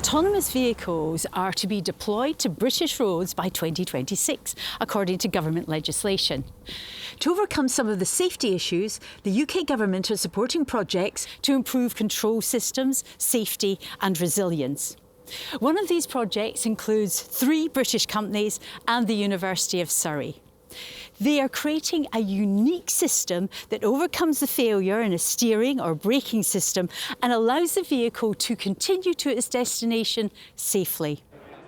Autonomous vehicles are to be deployed to British roads by 2026, according to government legislation. To overcome some of the safety issues, the UK government are supporting projects to improve control systems, safety and resilience. One of these projects includes 3 British companies and the University of Surrey. They are creating a unique system that overcomes the failure in a steering or braking system and allows the vehicle to continue to its destination safely.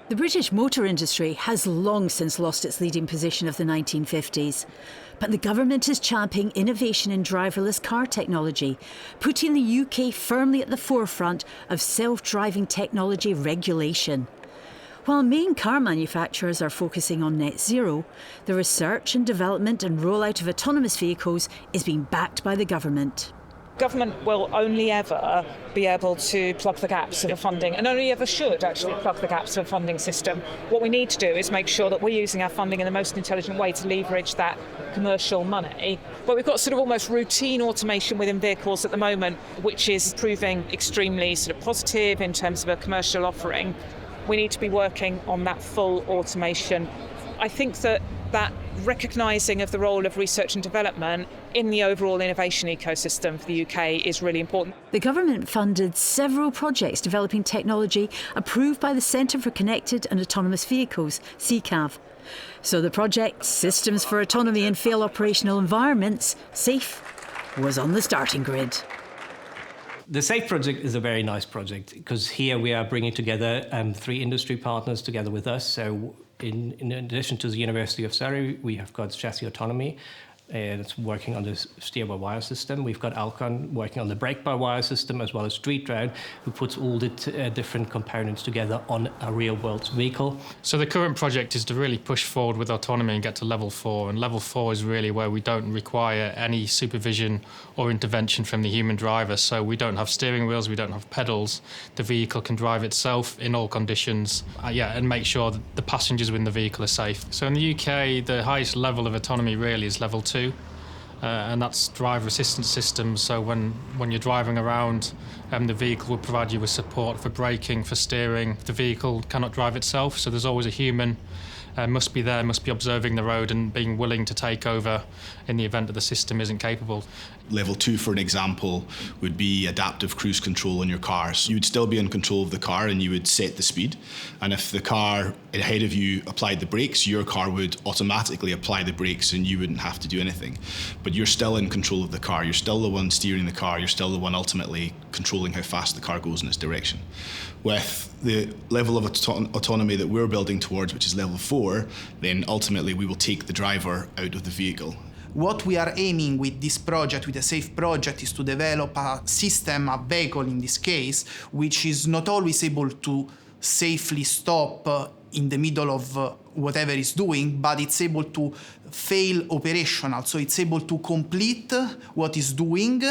The British motor industry has long since lost its leading position of the 1950s. But the government is championing innovation in driverless car technology, putting the UK firmly at the forefront of self-driving technology regulation. While main car manufacturers are focusing on net zero, the research and development and rollout of autonomous vehicles is being backed by the government. Government will only ever be able to plug the gaps of funding, and only ever should actually plug the gaps of a funding system. What we need to do is make sure that we're using our funding in the most intelligent way to leverage that commercial money. But we've got sort of almost routine automation within vehicles at the moment, which is proving extremely sort of positive in terms of a commercial offering. We need to be working on that full automation. I think that recognising of the role of research and development in the overall innovation ecosystem for the UK is really important. The government funded several projects developing technology approved by the Centre for Connected and Autonomous Vehicles, CCAV. So the project, Systems for Autonomy in Fail Operational Environments, SAFE, was on the starting grid. The SAFE project is a very nice project because here we are bringing together 3 industry partners together with us. So in addition to the University of Surrey, we have got chassis autonomy that's working on the steer-by-wire system. We've got Alcon working on the brake-by-wire system, as well as StreetRoad, who puts all the different components together on a real-world vehicle. So the current project is to really push forward with autonomy and get to level 4. And level 4 is really where we don't require any supervision or intervention from the human driver. So we don't have steering wheels, we don't have pedals. The vehicle can drive itself in all conditions, and make sure that the passengers within the vehicle are safe. So in the UK, the highest level of autonomy really is level 2. And that's driver assistance systems. So when you're driving around, the vehicle will provide you with support for braking, for steering. The vehicle cannot drive itself, so there's always a human must be observing the road and being willing to take over in the event that the system isn't capable. Level 2, for an example, would be adaptive cruise control in your car. So you would still be in control of the car and you would set the speed. And if the car ahead of you applied the brakes, your car would automatically apply the brakes and you wouldn't have to do anything. But you're still in control of the car. You're still the one steering the car. You're still the one ultimately controlling how fast the car goes in its direction. With the level of autonomy that we're building towards, which is level 4, then ultimately we will take the driver out of the vehicle. What we are aiming with this project, with the SAFE project, is to develop a system, a vehicle in this case, which is not always able to safely stop in the middle of whatever it's doing, but it's able to fail operational. So it's able to complete what it's doing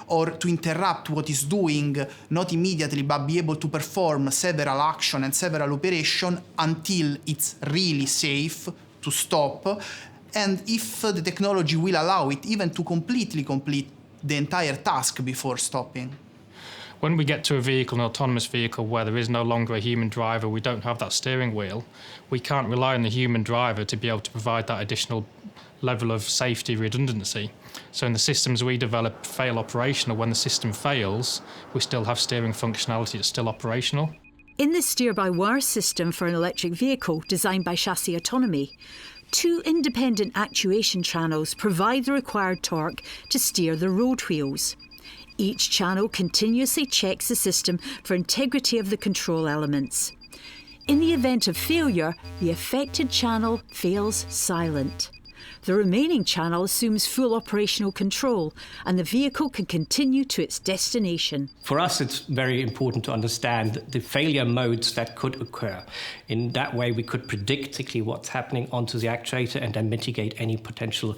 or to interrupt what it's doing, not immediately, but be able to perform several actions and several operations until it's really safe to stop. And if the technology will allow it, even to completely complete the entire task before stopping. When we get to a vehicle, an autonomous vehicle, where there is no longer a human driver, we don't have that steering wheel, we can't rely on the human driver to be able to provide that additional level of safety redundancy. So in the systems we develop fail operational, when the system fails, we still have steering functionality that's still operational. In the steer-by-wire system for an electric vehicle designed by Chassis Autonomy, 2 independent actuation channels provide the required torque to steer the road wheels. Each channel continuously checks the system for integrity of the control elements. In the event of failure, the affected channel fails silent. The remaining channel assumes full operational control and the vehicle can continue to its destination. For us, it's very important to understand the failure modes that could occur. In that way, we could predict particularly what's happening onto the actuator and then mitigate any potential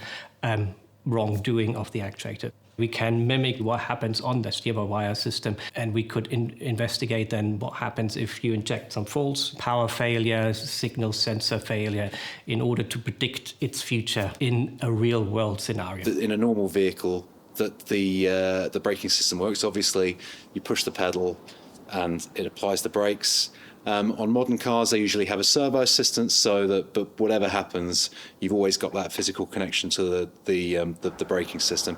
wrongdoing of the actuator. We can mimic what happens on the steer-by-wire system, and we could investigate then what happens if you inject some faults, power failure, signal sensor failure, in order to predict its future in a real-world scenario. In a normal vehicle, that the braking system works. Obviously, you push the pedal, and it applies the brakes. On modern cars, they usually have a servo assistance, so that but whatever happens, you've always got that physical connection to the braking system.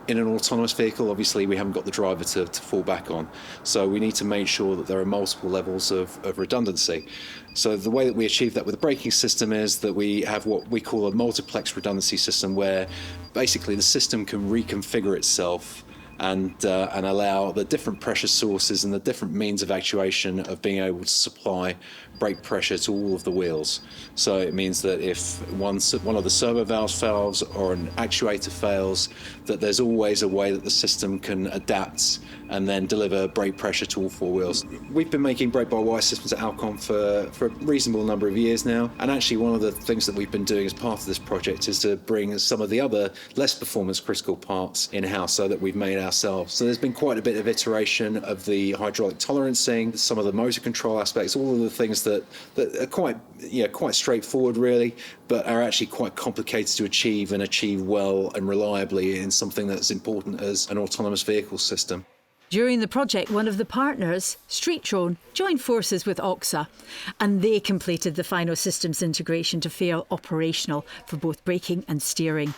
In an autonomous vehicle, obviously, we haven't got the driver to fall back on. So we need to make sure that there are multiple levels of redundancy. So the way that we achieve that with the braking system is that we have what we call a multiplex redundancy system, where basically the system can reconfigure itself and allow the different pressure sources and the different means of actuation of being able to supply brake pressure to all of the wheels. So it means that if one of the servo valves fails or an actuator fails, that there's always a way that the system can adapt and then deliver brake pressure to all four wheels. We've been making brake-by-wire systems at Alcon for a reasonable number of years now, and actually one of the things that we've been doing as part of this project is to bring some of the other less performance critical parts in-house so that we've made ourselves. So there's been quite a bit of iteration of the hydraulic tolerancing, some of the motor control aspects, all of the things that are quite straightforward really, but are actually quite complicated to achieve and achieve well and reliably in something that's important as an autonomous vehicle system. During the project, one of the partners, Streetrone, joined forces with Oxa, and they completed the final systems integration to fail operational for both braking and steering.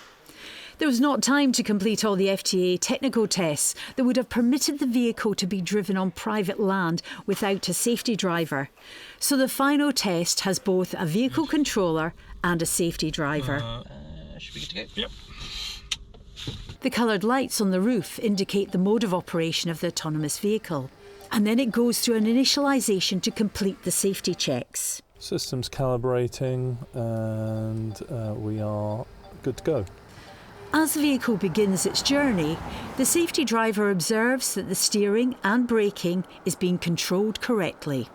There was not time to complete all the FTA technical tests that would have permitted the vehicle to be driven on private land without a safety driver. So the final test has both a vehicle controller and a safety driver. Should be good to go? Yep. The coloured lights on the roof indicate the mode of operation of the autonomous vehicle. And then it goes through an initialisation to complete the safety checks. System's calibrating and we are good to go. As the vehicle begins its journey, the safety driver observes that the steering and braking is being controlled correctly.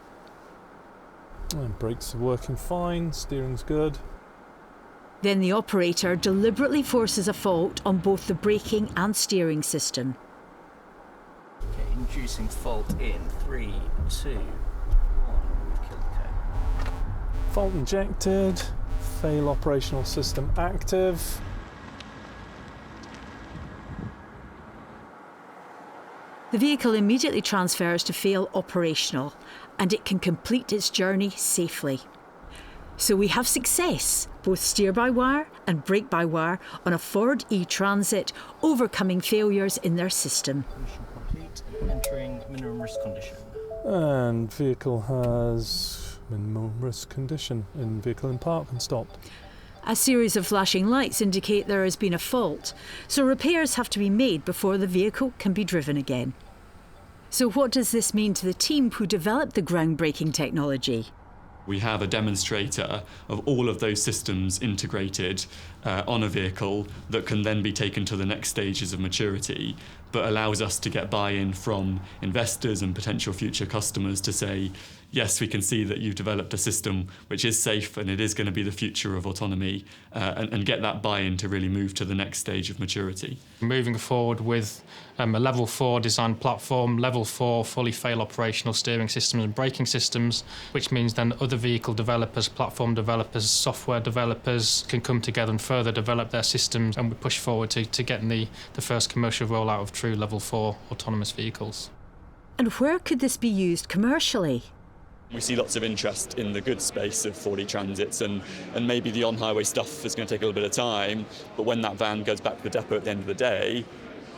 And brakes are working fine, steering's good. Then the operator deliberately forces a fault on both the braking and steering system. Okay, introducing fault in 3, 2, 1. We've killed the code. Fault injected, fail operational system active. The vehicle immediately transfers to fail operational, and it can complete its journey safely. So we have success, both steer-by-wire and brake-by-wire, on a Ford E-Transit, overcoming failures in their system. Mission complete, entering minimum risk condition. And vehicle has minimum risk condition in vehicle in park and stopped. A series of flashing lights indicate there has been a fault, so repairs have to be made before the vehicle can be driven again. So what does this mean to the team who developed the groundbreaking technology? We have a demonstrator of all of those systems integrated on a vehicle that can then be taken to the next stages of maturity, but allows us to get buy-in from investors and potential future customers to say, yes, we can see that you've developed a system which is safe and it is going to be the future of autonomy, and get that buy-in to really move to the next stage of maturity. Moving forward with a level 4 design platform, level 4 fully fail operational steering systems and braking systems, which means then other vehicle developers, platform developers, software developers can come together and further develop their systems, and we push forward to getting the first commercial rollout of true level 4 autonomous vehicles. And where could this be used commercially? We see lots of interest in the goods space of 4D transits, and maybe the on-highway stuff is going to take a little bit of time, but when that van goes back to the depot at the end of the day,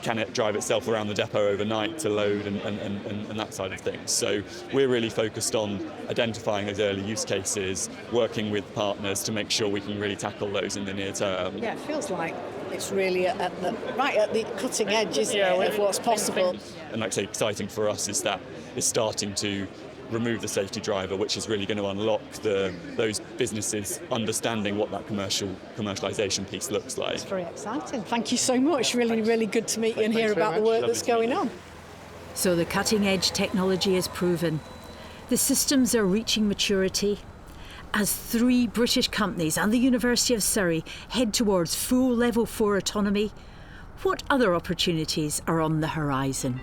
can it drive itself around the depot overnight to load and that side of things? So we're really focused on identifying those early use cases, working with partners to make sure we can really tackle those in the near term. Yeah, it feels like it's really right at the cutting edge, isn't it, of what's possible. And like I say, exciting for us is that it's starting to remove the safety driver, which is really going to unlock those businesses understanding what that commercialisation piece looks like. It's very exciting. Thank you so much. Really, really good to meet you and hear about the work that's going on. So the cutting-edge technology is proven. The systems are reaching maturity. As 3 British companies and the University of Surrey head towards full level 4 autonomy, what other opportunities are on the horizon?